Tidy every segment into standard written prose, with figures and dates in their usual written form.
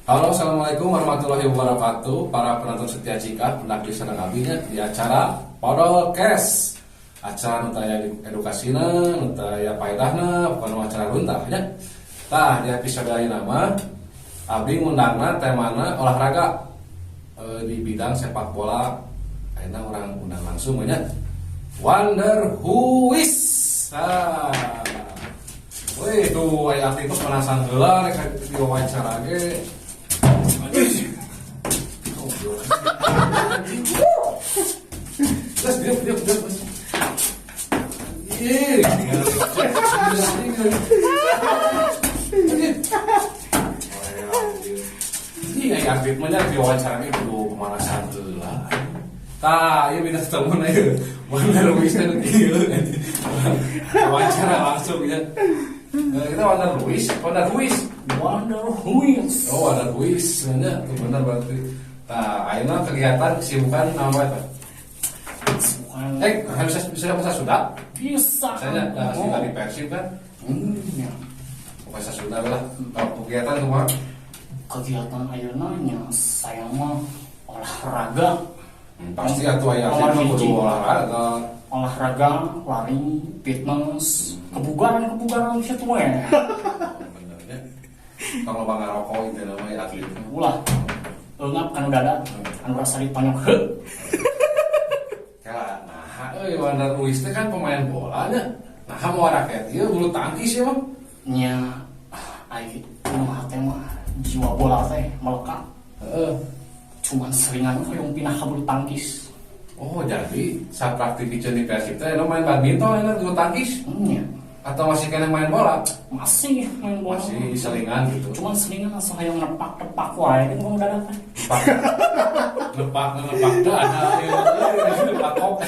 Halo, assalamualaikum warahmatullahi wabarakatuh. Para penonton setia Cika, pendak di sana abinya di acara Podcast. Acara nutaya edukasina, nutaya paedahna, bukan acara runtah ya. Tah di episode ini nama abdi ngundangna temana olahraga di bidang sepak bola. Ayeuna orang undang langsung nya. Wonder Who Is. Wih, tuh aya aktivitas manasan heula rek diwawancara ge. Terus dia. Ini ya ritmenya diwawancara itu pemanasan heula. Tah, ieu bina ketemu na ieu. Wonder Who Is kan ieu. Wawancara langsung ya. Kita Wonder Who Is. Oh, Wonder Who Is sebenarnya itu benar berarti. Nah, ayeuna kegiatan kesibukan nama apa? Harus bisa sudah? Bisa. Saya sudah di Persib kan? Ya. Bisa sudah lah. Kegiatan kemana? Kegiatan ayeuna nya saya mah olahraga. Pasti atuh aya aktif kudu olahraga. Olahraga, lari, fitness, kebugaran bisa tuh ya. Benernya. Kalau bang ngarokok itu namanya atlet. Ulah. Engap kan udah ada. Anu rasa dipanyok heuh. Kala nah, Wonder Who Is teh kan pemain bola nya. Nah, mau rakyat ieu bulu tangkis ya, Bang. Nya ai mah teh mah jiwa bola teh melekat. Heeh. Cuman seringan hoyong pindah ka bulu tangkis. Oh, jadi saat praktik di Persib teh main badminton enak bulu tangkis? Nya. Atau masih kena main bola? Masih main bola. Masih selingan gitu. Cuman selingan asa hoyong nepak-nepak wae kan ngomong dadah teh. Lepak dah ada lepak kok.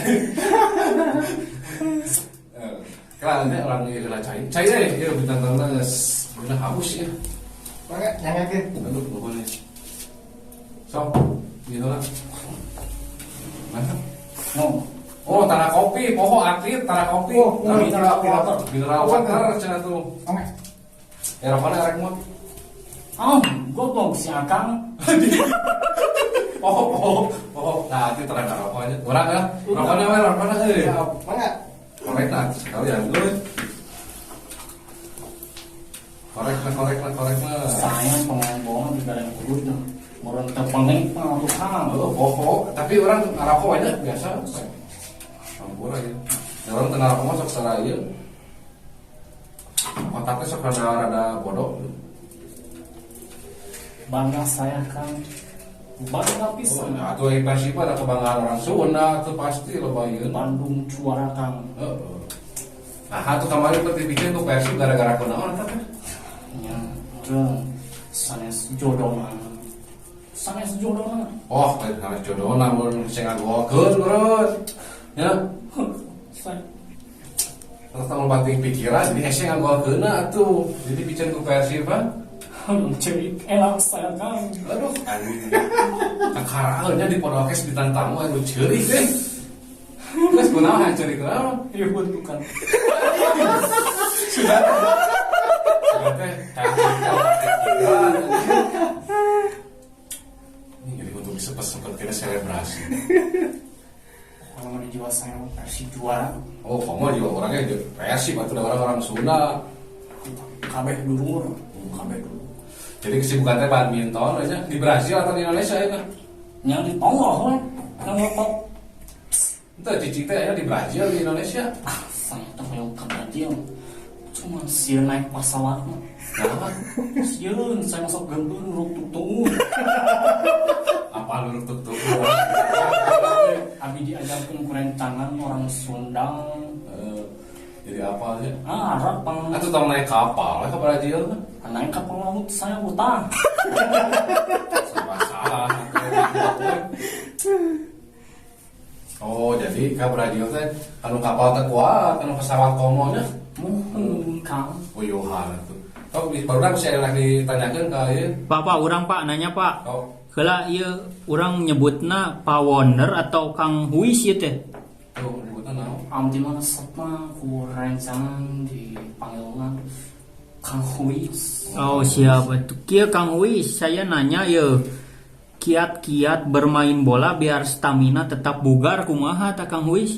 Karena orang ini kena cai deh, ya bintang-bintang bener haus ya. Pakai yang lagi. Aduh, boleh. So, gitu lah. Mantap. Oh, tanah kopi, atlet tanah kopi. Mineral water cenah tuh. Oke. Eropana rek mut. Gotong si Akang. Nah, itu terang rokoknya. Orang kan, rokoknya euy. Mangga. Korek lah sekalian euy. Korek lah. Saya pemain bola di dalam kulit tuh. Orang terpengen tukang. Tapi orang ngarokok aja biasa. Campur aja. Orang tengah rokok masuk secara ieu. Otaknya sok rada bodoh. Bangga saya kan. Bangga pisan. Atuh Persib ada kebanggaan orang Sunda tuh pasti lo bayeun. Bandung juara Kang. Heeh. Nah, atuh kemarin peuti bikin tuh Persib gara-gara kunaon eta teh? Ya, sanes jodohna. Oh, sanes jodohna mun sing ngagolkeun bros. Ya. Saya Terus tamu banting pikiran, jadi eseng ngagolkeun atuh. Jadi bikin ku Persib kan? jadi enak saya kan. Aduh, anjing. Kakaraeunnya di podcast bintang tamu anu ceurik deh. Terus kunaon ceurik kunaon? Ya bukan. Sudah teh ini jadi untuk sepet-sepet kena selebrasi. Kalau di jiwa saya Persib juara. Oh, kamu juga orangnya Persib atau orang-orang Sunda. Kabeh dulu. Jadi kesibukan teh badminton aja di Brasil atau di Indonesia ya kan? Yang di Tonggol kan, yang ngetok. Itu cici teh ya di Brasil di Indonesia. Saya tuh yang ke Brazil. Cuma sieun naik pesawat mah. Nah, Sieun saya masuk gembur nuruk tutung. apa lu tutup? Abi diajarkan kurencangan orang Sunda. Jadi apa aja? Arab pang. Atau tong naik kapal ke Brasil kan? Naik kapal laut saya utang. Salah. Oh, jadi ke Brasil teh anu kapal teh kuat, anu pesawat komonya. Kang. Uyuhan itu. Kau baru saya lagi ditanyakan ke ieu. Pak, orang Pak nanya Pak. Kau Heula ieu urang nyebutna Pak Wonder atau Kang Huis ieu teh? tuh nyebutna naon? Di mana setna ku rencangan di panggilan Kang Huis. Oh siap atuh. Kieu Kang Huis, saya nanya ya. Kiat-kiat bermain bola biar stamina tetap bugar kumaha ta Kang Huis?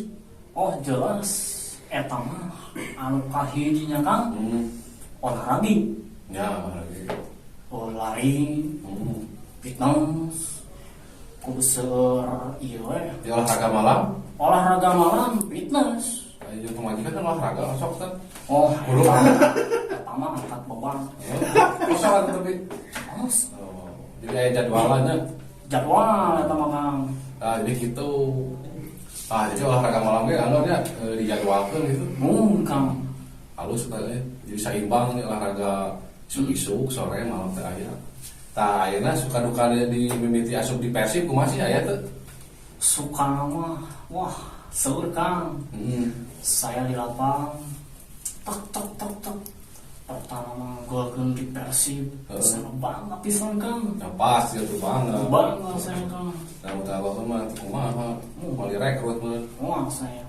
Oh jelas, eta mah anu kahijinya Kang, olahraga, Ya, lagi. lari, fitness, kudu seur ieu we. Di olahraga malam, Olahraga malam, fitness. ayo pemajikan kan olahraga sok kan. Oh, Buru. eta mah angkat beban. Bisa kan tapi. Terus Oh, jadi aya jadwalannya. jadwal eta mah Kang. Nah, jadi gitu. Jadi olahraga malam ge anu nya dijadwalkeun gitu. Kang. Halus teh jadi saimbang nih olahraga isuk-isuk sore malam teh aya. Tah ayeuna suka duka di mimiti asup di Persib kumaha sih aya teh? Suka mah, wah, seur Kang. Saya di lapang, tak. Pertama golkeun di Persib, saya bangga pisan Kang. Ya pas ya tuh bangga. Bangga saya Kang. Nah, udah apa mah kumaha? Mau direkrut mah. Wah saya.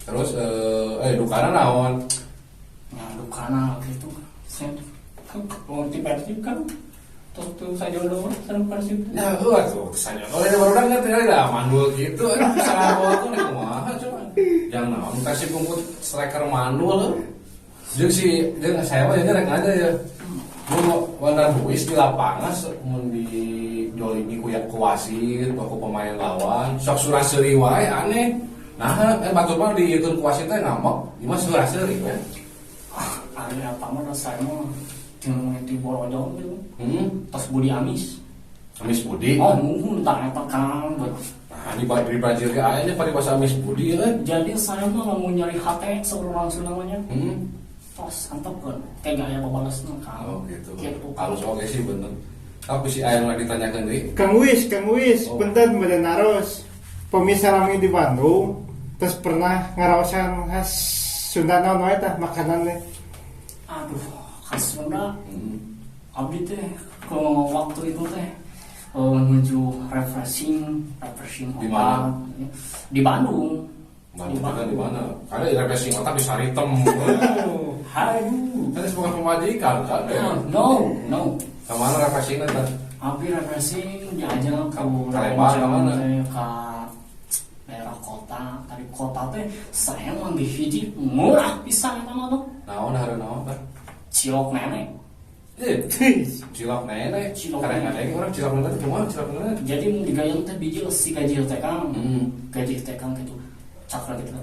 Terus dukana naon? Ya dukana gitu. Saya mau di Persib kan. Terus saya jodoh sama Persib. Ya, tuh saya kalau ada baru nggak tinggal dah mandul gitu. Sangat gol tuh nih kumaha coba. Yang naon kasih kumpul striker mandul. Jeung saya mah jadi rek aja ya. Mun Wanda Buis di lapangan mun di jolimi ku wasit ku pemain lawan sok suraseuri wae aneh. Nah, batur mah di ikeun ku wasit teh ngambek, ieu mah suraseuri we. Ari apa mah saya mah jeung di Borojong gitu. Tas Budi Amis. Amis Budi. Oh, tah eta Kang. Nah, di Brazil ge aya nya pada bahasa Amis Budi ya. Jadi saya mah mau nyari hati seorang namanya. Tos antepkeun teh gaya babalasna Kang. Oh gitu. Gitu. Halus oge sih bener. Tapi si aya nu ditanyakeun deui. Kang Wis, Oh. punten badan naros. Pemisalangi di Bandung, terus pernah ngaraosan khas Sunda naon wae tah makanan teh. Aduh, khas Sunda. Abdi teh ke waktu itu teh menuju refreshing Di mana? obat. Di Bandung. Bandung kan di mana? Karena refreshing otak di Saritem. Haduh. Kan bukan pemajikan kan? No. Kemana refreshing kan? Abi refreshing diajak ke Palembang kemana? Ke daerah kota. Dari kota teh saya manggil hiji murah pisan eta mah tuh. Naon hari naon kan? Cilok nenek. Cilok nenek. Cilok Kadang-kadang orang cilok nenek itu cuma cilok nenek. Jadi digayung teh biji si gaji teh Kang. Gaji teh Kang gitu. Cakra gitu.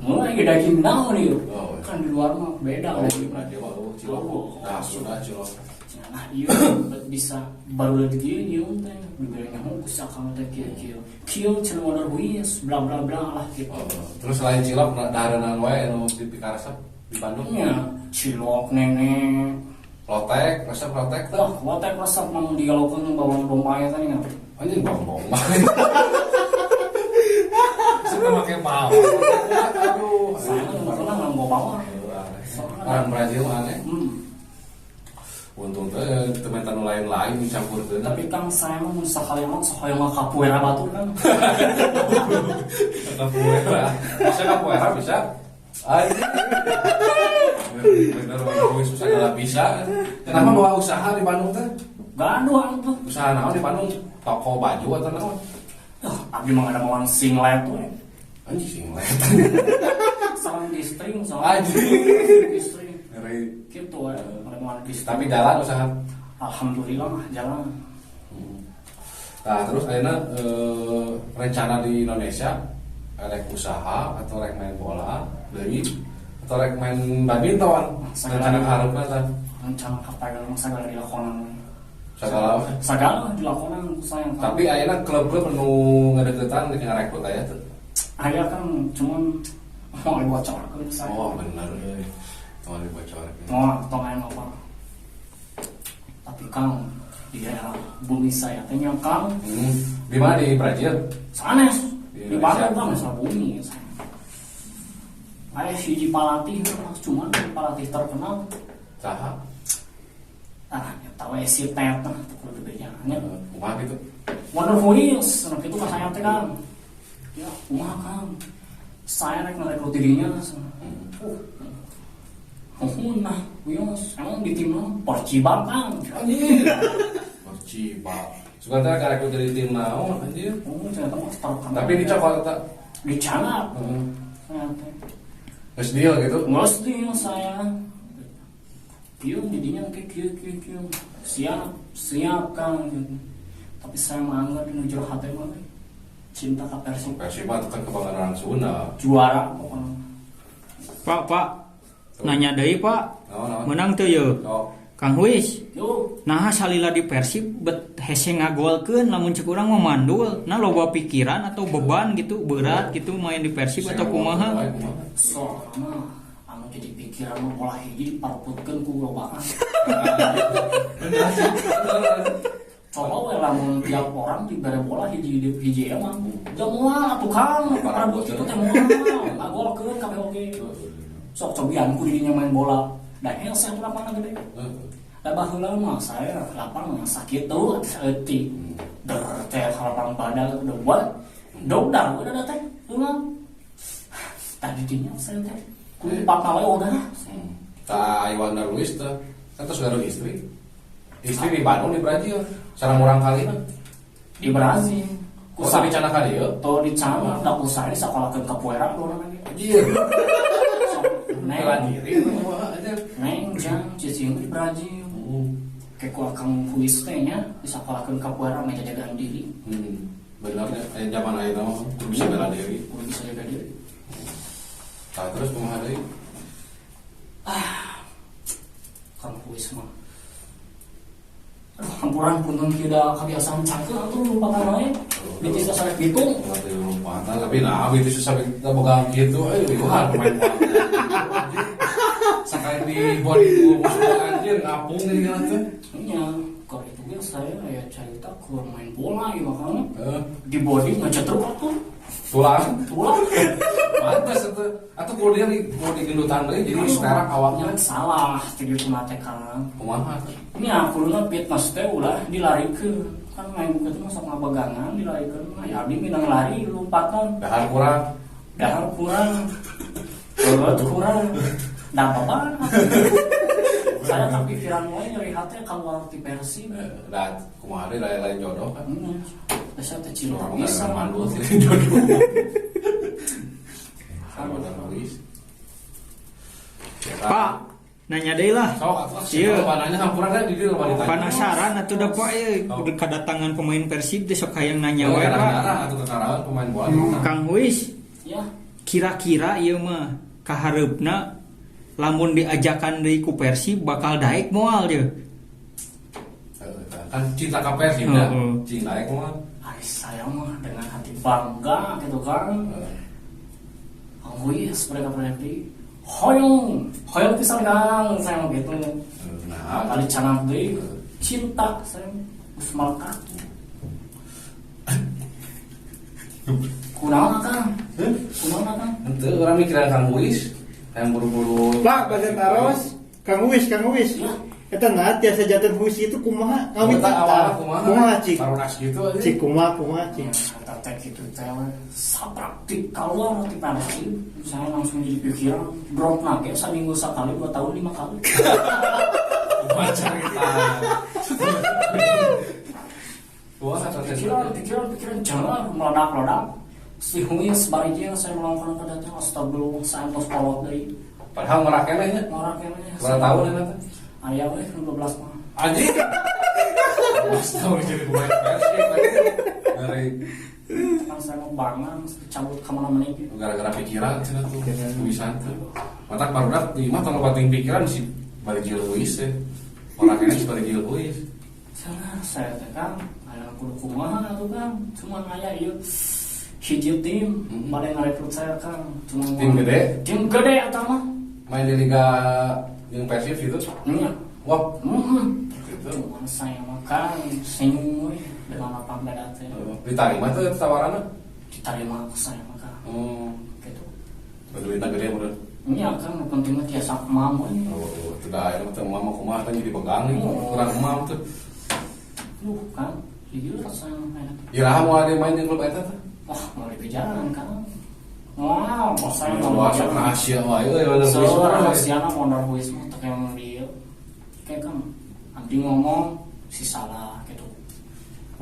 Mulai ge daging naon nih. Oh. Kan di luar mah beda. Oh, di mana dia mah cilok. Oh. Nah, sudah cilok. Nah, iya bisa baru lagi dia teh dibilangnya mau kusakang teh kieu. Kieu cenah modal huis bla bla bla lah gitu. Oh, terus selain cilok, dahareunaan wae anu di Pikaresep di Bandung. Ya, cilok nenek. Lotek, resep lotek. Wah, watek resep mah digalokeun bawang bombay tadi nggak? Anjing bong-bong. Suka pakai bawang. Aduh. Saya nggak pernah ngomong bawang. Orang Brazil aneh. Hmm. Untung teh teman-teman lain-lain dicampurkeun. Tapi kan saya mah mun sakalian mah capoeira batur kan. Capoeira. Bisa capoeira bisa. Anjing. Bener bener susah nggak bisa. Kenapa bawa usaha di Bandung teh? Gaduh tuh. Usaha naon di Bandung? Toko baju atau naon? Abdi mah ada mawon singlet tuh. Anjing singlet. Salam di string, salam Anjing. di string. Ngeri. Gitu ya, ada mawon di string. Tapi jalan usaha. Alhamdulillah mah jalan. Nah terus akhirnya rencana di Indonesia rek usaha atau rek main bola dari atau rek main badminton rencana harupna kan Rencana kapayan mah sagala dilakonan. segala dilakonan sayang. tapi akhirnya klub-klub nu ngadeukeutan di ngarekrut aya tuh Aya kan cuman mau dibocorkeun saya. oh bener euy tong dibocorkeun Mau tong aya apa? Tapi Kang di daerah bumi saya teh nya Kang di mana di Brazil sanes Di di Indonesia. Bandung Kang asa bumi. Aya hiji palatih cuman palatih terkenal. saha Tahu si Tet nah kudu bedanya. kumaha gitu Wonderful Wheels, nah itu kan saya teh Kang. Ya, kumaha Kang. Saya rek ngerekrut dirinya. Nah, wios, emang di tim naon? Perciba Kang. Anjir. Perciba. Suka teh karek dari tim naon anjir. Ternyata mah start Kang. Tapi dicokot eta. dicanap. Heeh. Ternyata. Geus deal gitu. Mesti saya. Kieu didinya ke kieu. Siap Kang. Tapi saya mangga di nujur hati mah. Cinta ka Persib. Persiba tetep kebanggaan Sunda. Juara pokoknya. Pak nanya deui Pak, Naon. menang teu ye Oh. Kang Wis. Yo, Nah salila di Persib bet hese ngagolkeun lamun cek urang mah mandul. Nah loba pikiran atau beban gitu berat gitu main di Persib atau kumaha. soalnya anu jadi pikiran mah pola hiji diparputkeun ku lobaan. Coba we lamun tiap orang dibere bola hiji emang. Jam moal atuh Kang, para bos itu teh moal. Ngagolkeun kabeh oge. Sok cobian ku didinya main bola. Da saya lapangan gede. Da baheula mah saya lapangan sakit tuh saeutik. Teh lapang badan udah buat. Daudar udah teh. Tadi dinya saya teh. Ku pakal udah. Tak Iwan Darwis teh. Kan terus gaduh istri. Istri di Bandung di Brazil. Sareng urang kali mah. Di Brazil. Ku tadi cana ka dieu. Tuh di sana da usah disakolahkeun capoeira urang lagi. Anjir. Bela Neng, diri mah aja. neng jang cicing di Brazil. Kayak ku akang kuis teh nya disakolahkeun capoeira mah jagaan diri. Bener ya, zaman ayeuna mah kudu bisa bela diri. Kudu bisa jaga diri. Tah terus kumaha deui? Kang kuis mah. Aduh, hampuran punten tidak kebiasaan cangkeun atuh lupakan wae. Di kita sarek bitung. Ngerti lupa. Tapi nah itu susah kita boga kitu euy wah pemain bola. Sakali di body itu musuh anjir ngapung ini kan teh. Nya, kalau itu ge saya aya cerita keur main bola ieu mah Heeh. di body ngecetruk atuh. Tulang. Tulang. Pantes itu. Atau kalau dia mau digendutan deui jadi sekarang awaknya Awaknya salah jadi mah teh Kang. kumaha? Ini akuluna fitness teh ulah dilarikeun. Kan main buka teh sok ngabegangan dilarikeun. Ya abdi minang lari lompatan. Dahar kurang. Dahar kurang. Berat kurang. Da apa saya tak pikiran wae nyeri hati keluar ti Persib. Dan kumaha deui lain jodoh kan. Saya teh cilok Orang bisa nggak mandul mandul. sih jodoh. Sama dan Luis. Pak nanya deui lah. Sok atuh Iya. nanya hampura kan di dieu wanita. Penasaran atuh da Pak ye kedatangan pemain Persib teh sok hayang nanya wae Pak. Kadang-kadang atau kekaraan pemain bola. Kang Wis, Ya, kira-kira ieu mah kahareupna lamun diajakan deui ku Persib bakal daek moal je. Kan cinta ka Persib ya. Heeh. Cinta ya kumaha. hari saya mah dengan hati bangga gitu kan. Kang Wis mereka hoyong pisan Kang saya mah gitu. Nah, Kali canang deui cinta saya geus melekat. Kunaon Kang? Kunaon Kang? ente orang mikiran Kang Luis yang buru-buru. Pak badan taros Kang Wis Ya. eta nah tiasa janten husi itu kumaha kami Kita awalnya kumaha cik Tarunas gitu aja. cik kumaha cik Ya, teh gitu teh sapraktik keluar ti Persib. Saya langsung jadi pikiran drop nage seminggu sekali 2 tahun 5 kali. Baca kita. Wah, Pikiran jangan meledak-ledak. Si Huis baiknya saya melakukan kedatang astagfirullah saya tos kolot dari padahal merakena nya. orang kayaknya. Berapa tahun ya nanti? Ayah weh 12 mah. Anjing. Mas tahu jadi pemain Persib aja. Dari Kan saya mau bangun cabut ke mana-mana gitu. gara-gara pikiran cenah tuh tulisan tuh. Matak barudak di mah tong bating pikiran si bari Gil Luis ya. Orang kene si bari Gil Luis. Saya teh kan aya kudu kumaha atuh kan. Cuma aya ieu hiji tim bade ngarekrut saya kan. Cuma Tim gede? Tim gede eta mah. Main di liga yang Persib itu. Nya. Wah, Gitu. Cuma saya mah kan senyum we dengan lapang dada teh. diterima tuh tawarannya. Diterima ke saya mah kan. Gitu. Duitnya gede bener. Iya kan penting mah tiasa mam we. Oh, tidak ada teh mama kumaha teh jadi pegang nih kurang mam tuh. Kan. Jujur saya mah enak. Iraha mau ada main di klub eta tuh. Wah, mau dipijaran kan. Wah, masa yang Luasa rahasia wae euy Wonder Boys. Rahasiana Wonder Boys mah teh yang dia kayak kan abdi ngomong si salah gitu.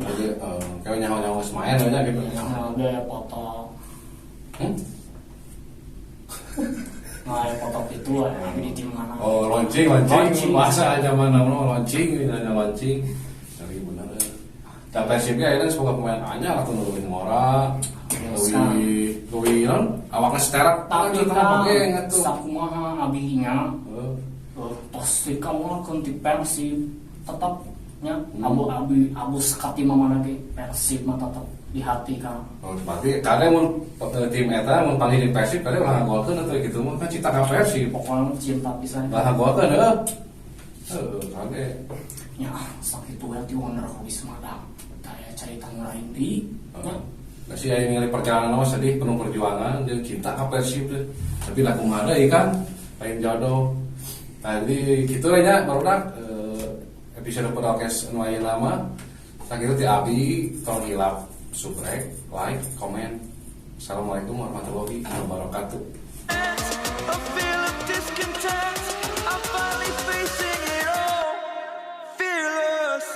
Jadi kayak nyawa-nyawa semayan aja gitu. Nah, ada foto. Nah, ya foto itu di tim mana? Oh, launching. Masa zaman nama launching, hanya launching. Dari bener. Da Persibnya ayeuna semoga pemain anyar atuh nurunin Mora. Dewi non awakna seterak Tapi gitu kan pakai ngatuh. sakumaha abinya tos di kamu kan di Persib tetapnya abu sekati mana ge Persib mah tetap di hati kan. Oh, berarti kadang mun tim eta mun panggil di Persib kadang lah golkeun atuh gitu mah kan cita ka Persib. Pokoknya cinta pisan. Lah golkeun heuh. Kade. Ya sakitu we ti Wonder Boys mah da. Daya cerita ngarahin di. Masih aya ningali perjalanan mah sedih penuh perjuangan dia cinta ka Persib teh. Tapi lah kumaha deui kan lain jodoh. Tadi kitu we nya barudak episode podcast anu ayeuna mah sakitu ti abdi tong hilap subscribe, like, comment. Assalamualaikum warahmatullahi wabarakatuh. A feel of discontent. I'm finally facing it all. Fearless.